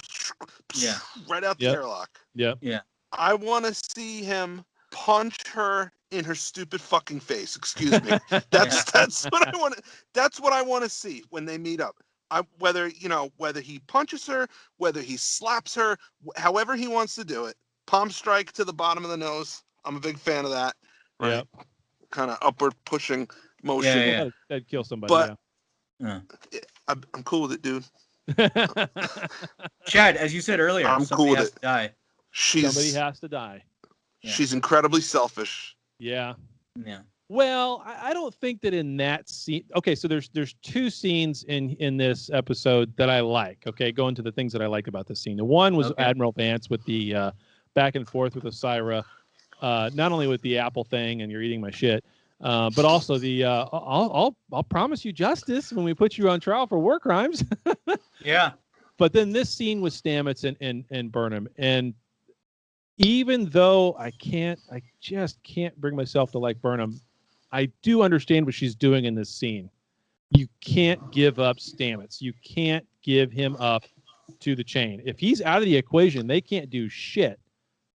Yeah. Right out the airlock. Yep. Yeah. I want to see him punch her in her stupid fucking face. Excuse me. That's what I want. That's what I want to see when they meet up. Whether he punches her, whether he slaps her, however he wants to do it. Palm strike to the bottom of the nose. I'm a big fan of that. Right. Yep. Kind of upward pushing motion. Yeah. That'd kill somebody. But I'm cool with it, dude. Chad, as you said earlier, somebody has to die. Somebody has to die. She's incredibly selfish. Yeah. Yeah. Well, I don't think that in that scene. Okay, so there's two scenes in this episode that I like. Okay, going to the things that I like about this scene. The one was Admiral Vance with the back and forth with Osira, not only with the Apple thing and you're eating my shit, but also the I'll promise you justice when we put you on trial for war crimes. Yeah. But then this scene with Stamets and Burnham, and even though I just can't bring myself to like Burnham, I do understand what she's doing in this scene. You can't give up Stamets. You can't give him up to the chain. If he's out of the equation, they can't do shit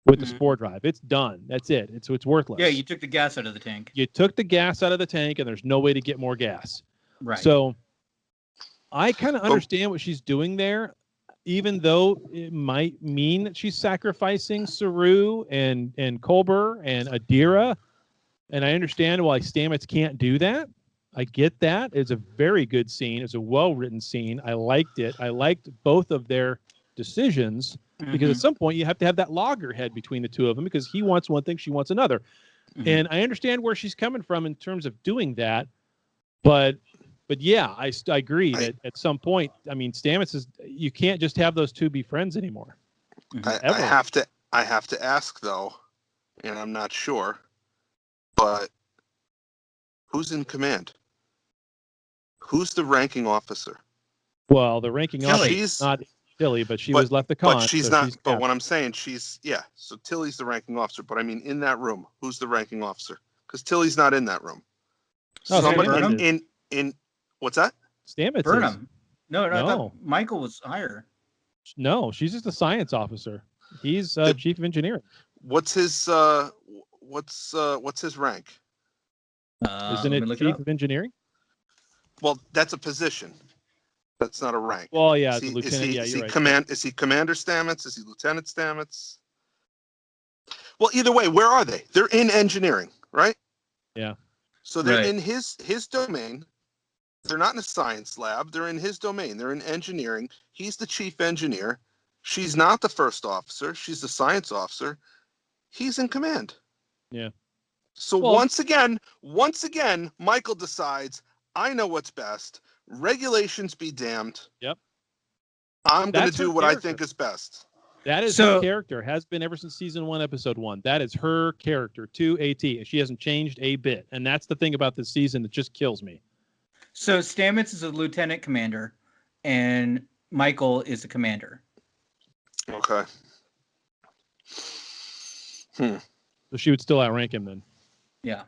with the spore drive. It's done. That's it. It's worthless. Yeah, you took the gas out of the tank. You took the gas out of the tank, and there's no way to get more gas. Right. So I kind of understand what she's doing there. even though it might mean that she's sacrificing Saru and Culber and Adira, and I understand why Stamets can't do that. I get that. It's a very good scene. It's a well-written scene. I liked it. I liked both of their decisions because at some point you have to have that loggerhead between the two of them because he wants one thing, she wants another. And I understand where she's coming from in terms of doing that. But yeah, I agree that at some point, I mean, Stamets is, you can't just have those two be friends anymore. I have to ask though, and I'm not sure, but who's in command? Who's the ranking officer? Well, the ranking officer is not Tilly, but she was left the con. But she's not. But what I'm saying, so Tilly's the ranking officer. But I mean, in that room, who's the ranking officer? Because Tilly's not in that room. Oh, somebody in what's that? Stamets. Burnham. No, I thought Michael was higher. No, she's just a science officer. He's chief of engineering. What's his rank? Isn't it chief of engineering? Well, that's a position. That's not a rank. Well, yeah, it's a lieutenant. You're right. Is he Commander Stamets? Is he Lieutenant Stamets? Well, either way, where are they? They're in engineering, right? Yeah. So they're in his domain. They're not in a science lab. They're in his domain. They're in engineering. He's the chief engineer. She's not the first officer. She's the science officer. He's in command. Yeah. So once again, Michael decides, I know what's best. Regulations be damned. Yep. I'm going to do what I think is best. That is her character. Has been ever since season 1, episode 1. That is her character to a T. And she hasn't changed a bit. And that's the thing about this season that just kills me. So Stamets is a lieutenant commander, and Michael is a commander. Okay. So she would still outrank him then. Yeah.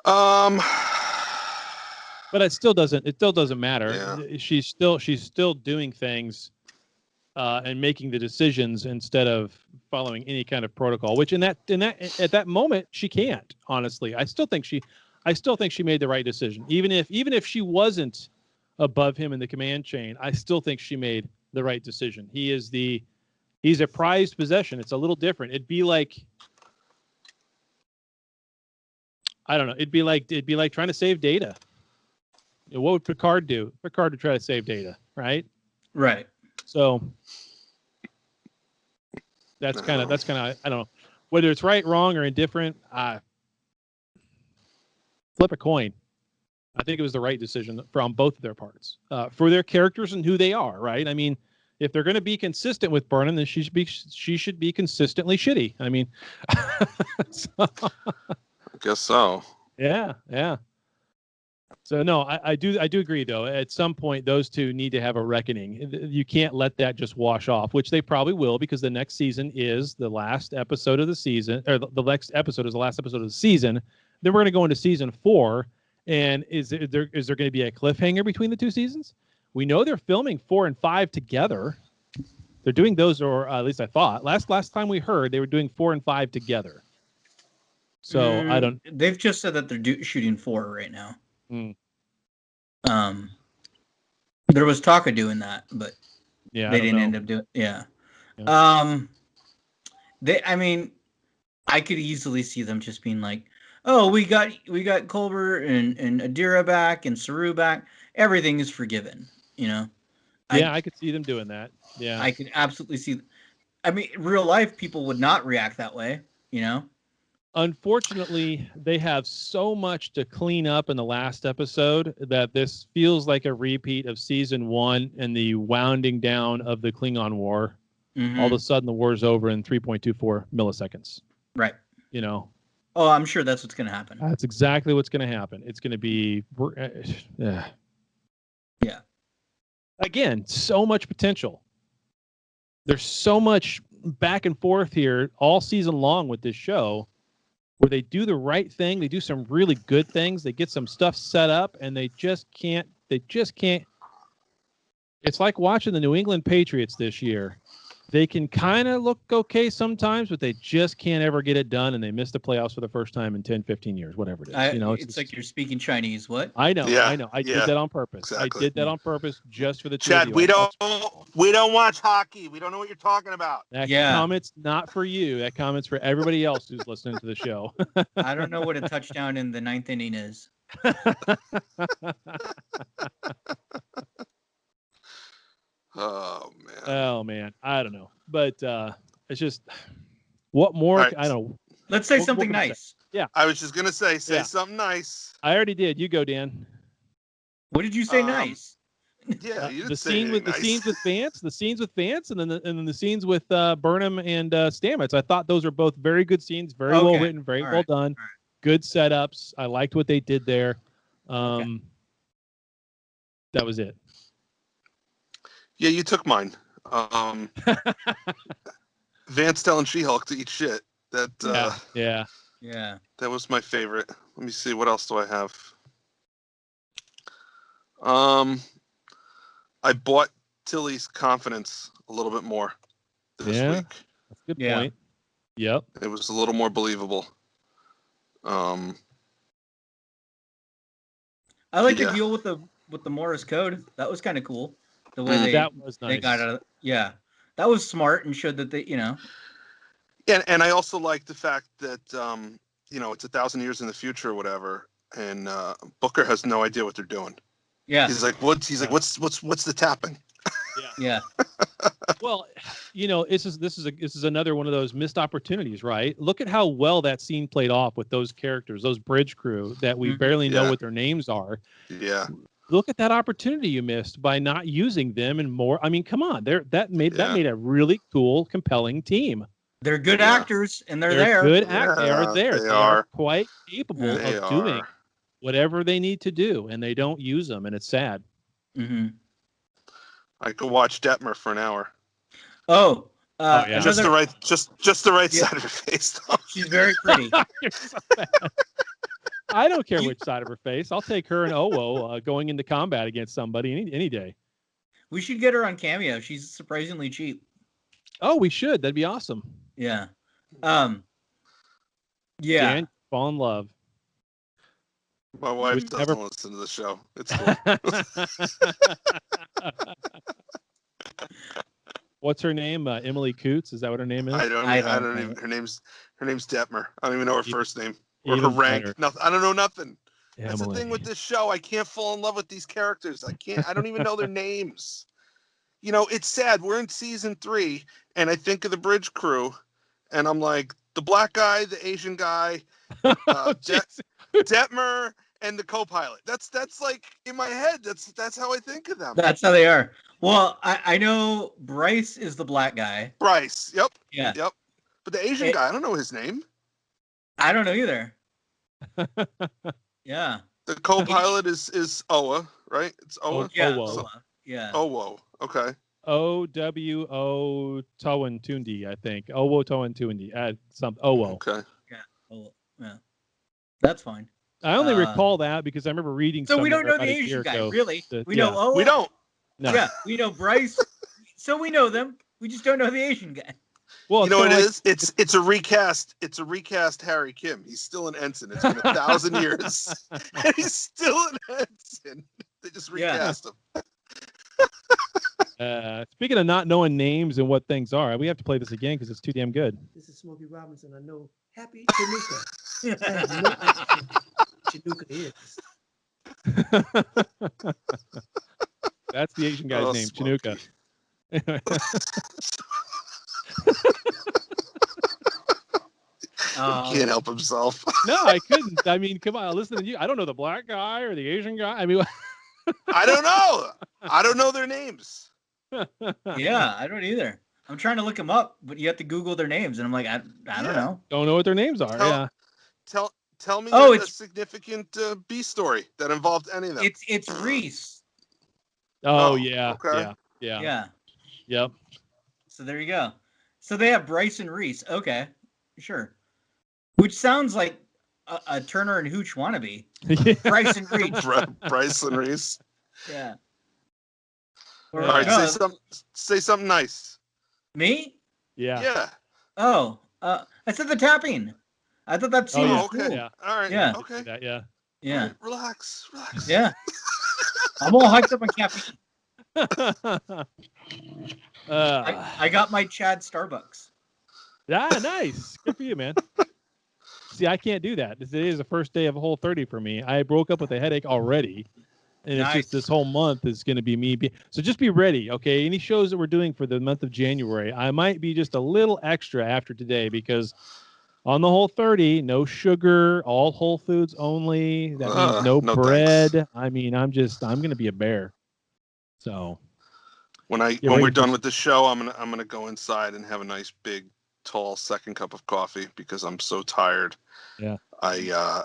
But it still doesn't matter. Yeah. She's still doing things and making the decisions instead of following any kind of protocol, which at that moment she can't, honestly. I still think she made the right decision. Even if she wasn't above him in the command chain, I still think she made the right decision. He's a prized possession. It's a little different. It'd be like, I don't know. It'd be like trying to save Data. What would Picard do? Picard would try to save Data, right? Right. So that's kind of I don't know whether it's right, wrong, or indifferent. Flip a coin. I think it was the right decision from both of their parts for their characters and who they are. Right. I mean, if they're going to be consistent with Burnham, then she should be consistently shitty. I mean, I guess so. Yeah. So no, I do agree though. At some point, those two need to have a reckoning. You can't let that just wash off, which they probably will, because the next season is the last episode of the season, or the next episode is the last episode of the season. Then we're going to go into season 4, and is there going to be a cliffhanger between the two seasons? We know they're filming 4 and 5 together. They're doing those, or at least I thought last time we heard they were doing 4 and 5 together. So I don't. They've just said that they're shooting 4 right now. There was talk of doing that, but they didn't end up doing. Yeah. I mean, I could easily see them just being like, "Oh, we got Culber and Adira back and Saru back. Everything is forgiven." You know. Yeah, I could see them doing that. Yeah, I could absolutely see. I mean, real life people would not react that way. You know. Unfortunately, they have so much to clean up in the last episode that this feels like a repeat of season 1 and the wounding down of the Klingon War. All of a sudden, the war's over in 3.24 milliseconds. Right. You know. Oh, I'm sure that's what's going to happen. That's exactly what's going to happen. It's going to be. Yeah. Again, so much potential. There's so much back and forth here all season long with this show, where they do the right thing, they do some really good things, they get some stuff set up, and they just can't. It's like watching the New England Patriots this year They can kind of look okay sometimes, but they just can't ever get it done, and they miss the playoffs for the first time in 10, 15 years, whatever it is. It's like you're speaking Chinese. What? I know. I did that on purpose. Exactly. I did that on purpose just for the two Chad, of you. we don't watch hockey. We don't know what you're talking about. That comment's not for you. That comment's for everybody else who's listening to the show. I don't know what a touchdown in the 9th inning is. Oh man, I don't know, but it's just what more? Right. I don't know. Let's say something nice. Yeah, I was just gonna say something nice. I already did. You go, Dan. What did you say? Nice. Yeah, you the scenes with Vance, and then the scenes with Burnham and Stamets. I thought those are both very good scenes, very well written, very well done, good setups. I liked what they did there. That was it. Yeah, you took mine. Vance telling She-Hulk to eat shit. That yeah. That was my favorite. Let me see, what else do I have? I bought Tilly's confidence a little bit more this week. That's a good point. Yep. It was a little more believable. I like the deal with the Morse code. That was kind of cool. The way that was nice. They got out of, that was smart and showed that they, And I also like the fact that it's 1,000 years in the future or whatever, and Booker has no idea what they're doing. Yeah. He's like, what's the tapping? Yeah. Well, this is another one of those missed opportunities, right? Look at how well that scene played off with those characters, those bridge crew that we barely know what their names are. Yeah. Look at that opportunity you missed by not using them and more. I mean, come on, that made a really cool, compelling team. They're good actors, and they're there. Good actors. They are there. They are quite capable of doing whatever they need to do, and they don't use them, and it's sad. Mm-hmm. I could watch Detmer for an hour. Just the right side of her face. Though. She's very pretty. You're so bad. I don't care which side of her face. I'll take her and Owo going into combat against somebody any day. We should get her on Cameo. She's surprisingly cheap. Oh, we should. That'd be awesome. Yeah. Dan, fall in love. My wife doesn't listen to the show. It's cool. What's her name? Emily Coots. Is that what her name is? I don't even. Her name's Detmer. I don't even know her first name or her rank. Nothing. I don't know nothing. Emily. That's the thing with this show. I can't fall in love with these characters. I don't even know their names. It's sad. We're in season 3, and I think of the bridge crew, and I'm like, the black guy, the Asian guy, Detmer, and the co-pilot. That's like in my head. That's how I think of them. That's how they are. Well, I know Bryce is the black guy. Bryce. Yep. Yeah. Yep. But the Asian guy, I don't know his name. I don't know either. Yeah. The co-pilot is Owa, right? It's Owa. Owo. Yeah. Owo. Okay. O-W-O Towantundi, I think. Owo Towantundi. Owo. Okay. Yeah. Owo. Yeah. That's fine. I only recall that because I remember reading. So we don't know the Asian guy, really. We know Owo. We don't. No. Yeah, we know Bryce. So we know them. We just don't know the Asian guy. Well, it's a recast. It's a recast Harry Kim. He's still an ensign. It's been 1,000 years, and he's still an ensign. They just recast him. Speaking of not knowing names and what things are, we have to play this again because it's too damn good. This is Smokey Robinson. I know Happy Chinooka. I have no idea who Chinooka is. That's the Asian guy's name, Chinooka. He can't help himself. No, I couldn't. I mean, come on, listen to you. I don't know the black guy or the Asian guy. I mean, I don't know. I don't know their names. Yeah, I don't either. I'm trying to look them up, but you have to Google their names, and I'm like, I don't know. Don't know what their names are. Tell me a significant B story that involved any of them. It's Reese. Oh yeah. Okay. Yeah. Yep. So there you go. So they have Bryce and Reese. Okay, sure. Which sounds like a Turner and Hooch wannabe. Bryce and Reese. Bryce and Reese. Yeah. All right, say something nice. Me? Yeah. Yeah. Oh, I said the tapping. I thought that scene was okay. cool. Yeah. All right. Yeah. Okay. Yeah. Yeah. Right, relax. Yeah. I'm all hyped up on caffeine. I got my Chad Starbucks. Nice. Good for you, man. See, I can't do that. Today is the first day of Whole30 for me. I broke up with a headache already. And it's just this whole month is going to be me. So just be ready, okay? Any shows that we're doing for the month of January, I might be just a little extra after today because on the Whole30, no sugar, all whole foods only. That means no bread. Thanks. I mean, I'm going to be a bear. So when we're done with the show, I'm gonna go inside and have a nice big tall second cup of coffee because I'm so tired. Yeah. I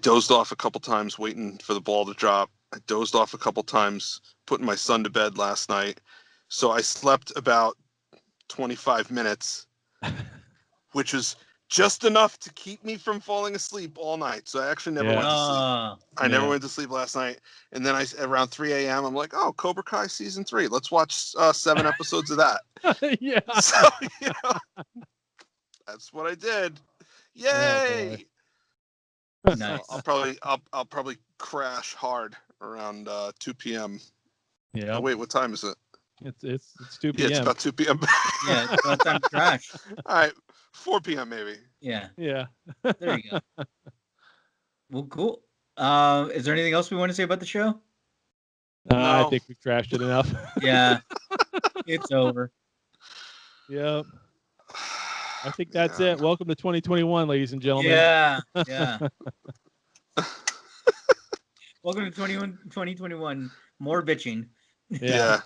dozed off a couple times waiting for the ball to drop. I dozed off a couple times putting my son to bed last night. So I slept about 25 minutes, which is just enough to keep me from falling asleep all night. So I actually never went to sleep. I never went to sleep last night. And then around 3 a.m., I'm like, oh, Cobra Kai season 3. Let's watch 7 episodes of that. Yeah. So, that's what I did. Yay! Oh, nice. So I'll probably crash hard around 2 p.m. Yeah. Oh, wait, what time is it? It's 2 p.m. Yeah, it's about 2 p.m. Yeah, it's about time to crash. All right, 4 p.m. maybe. Yeah. Yeah. There you go. Well, cool. Is there anything else we want to say about the show? No. I think we trashed it enough. Yeah. It's over. Yep. I think that's it. Welcome to 2021, ladies and gentlemen. Yeah. Welcome to 2021. More bitching. Yeah.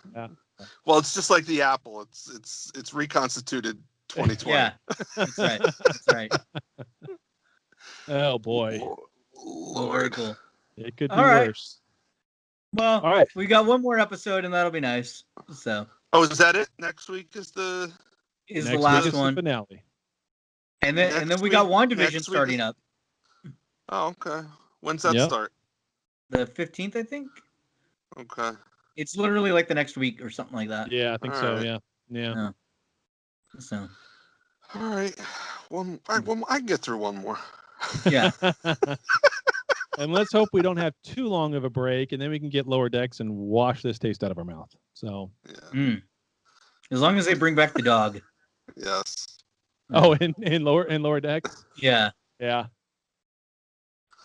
Well, it's just like the Apple. It's reconstituted 2020. Yeah. That's right. Oh boy. Oh, very cool. It could be worse. Well, all right. We got one more episode, and that'll be nice. So. Oh, is that it? Next week is the last one. The finale. And then we got WandaVision starting up. Oh, okay. When's that start? The 15th, I think. Okay. It's literally like the next week or something like that. Yeah, I think so. Right. Yeah. So. All right. I can get through one more. Yeah. And let's hope we don't have too long of a break, and then we can get Lower Decks and wash this taste out of our mouth. So. Yeah. As long as they bring back the dog. Yes. Oh, in Lower Decks. Yeah. Yeah.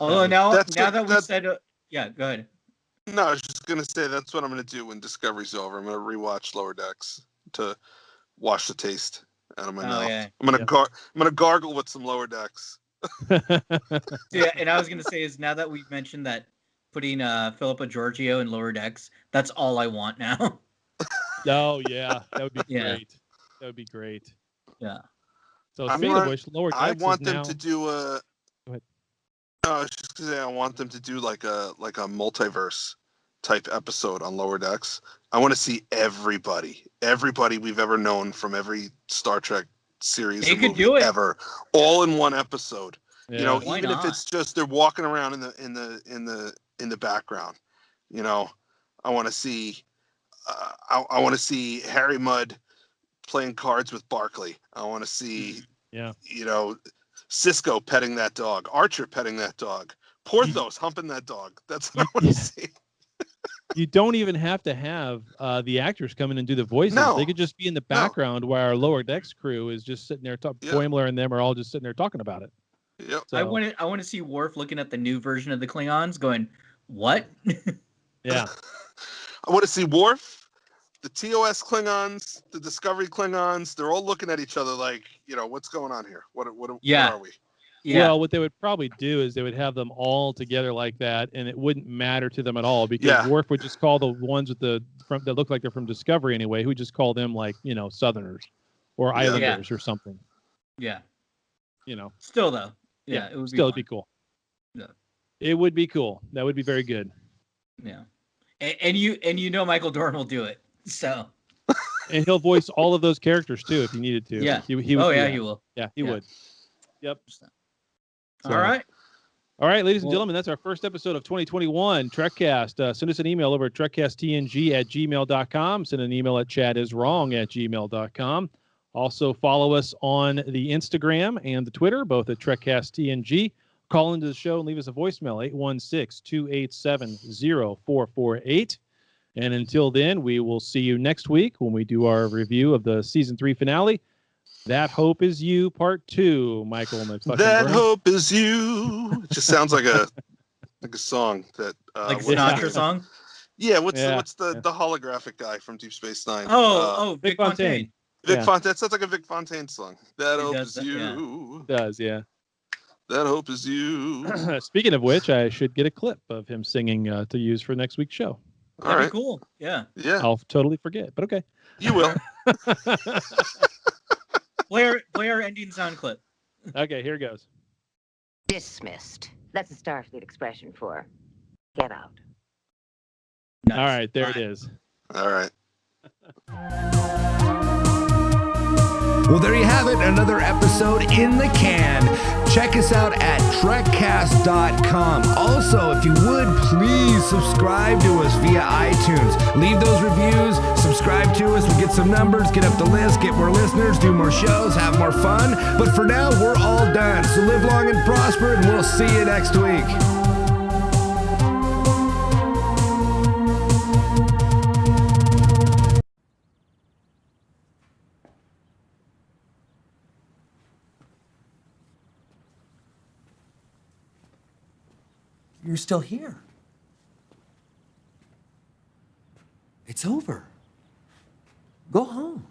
Although now that we said, yeah, go ahead. No, I was just gonna say that's what I'm gonna do when Discovery's over. I'm gonna rewatch Lower Decks to wash the taste out of my mouth. Yeah. I'm gonna gargle with some Lower Decks. Yeah, and I was gonna say is now that we've mentioned that putting Philippa Giorgio in Lower Decks, that's all I want now. Oh yeah, that would be great. That would be great. Yeah. So speaking of which, Lower Decks I want them now... to do a. Go ahead. No, I was just gonna say I want them to do like a multiverse type episode on Lower Decks. I want to see everybody we've ever known from every Star Trek series they could do it ever, all in one episode. Yeah. You know, Why even not? if it's just they're walking around in the background. You know, I want to see. I want to see Harry Mudd playing cards with Barkley. I want to see. Yeah. You know, Cisco petting that dog, Archer petting that dog, Porthos humping that dog. That's what I want to see. You don't even have to have the actors come in and do the voices. No. They could just be in the background while our Lower Decks crew is just sitting there. Boimler and them are all just sitting there talking about it. Yep. So, I want to see Worf looking at the new version of the Klingons, going, "What?" Yeah. I want to see Worf, the TOS Klingons, the Discovery Klingons. They're all looking at each other like, you know, what's going on here? What are we? Yeah. Well, what they would probably do is they would have them all together like that, and it wouldn't matter to them at all because Worf would just call the ones with that look like they're from Discovery anyway. Who just call them like, you know, Southerners or Islanders or something. Yeah. You know. Still though. Yeah. It would it'd be cool. Yeah. It would be cool. That would be very good. Yeah. And you know Michael Dorn will do it. So. And he'll voice all of those characters too if he needed to. Yeah. He would. He will. Yeah, he would. Yep. So. All right. All right, ladies and gentlemen, that's our first episode of 2021 Trekcast. Send us an email over at trekcasttng@gmail.com. Send an email at chatiswrong@gmail.com. Also, follow us on the Instagram and the Twitter, both at Trekcast TNG. Call into the show and leave us a voicemail, 816-287-0448. And until then, we will see you next week when we do our review of the season 3 finale. That Hope Is You, Part 2, Michael McFucking That Burnham. Hope Is You. It just sounds like a song that like Sinatra song. Yeah, what's the holographic guy from Deep Space Nine? Vic Fontaine. Vic Fontaine. That sounds like a Vic Fontaine song. That Hope Is You. Yeah. It does, yeah. That Hope Is You. Speaking of which, I should get a clip of him singing to use for next week's show. That'd be cool. Yeah. Yeah. I'll totally forget, but okay. You will. Play our ending sound clip. Okay, here goes. Dismissed. That's a Starfleet expression for get out. Nice. All right, there it is. All right. Well, there you have it. Another episode in the can. Check us out at Trekcast.com. Also, if you would, please subscribe to us via iTunes. Leave those reviews. Subscribe to us. We'll get some numbers, get up the list, get more listeners, do more shows, have more fun. But for now, we're all done. So live long and prosper, and we'll see you next week. You're still here. It's over. Go home.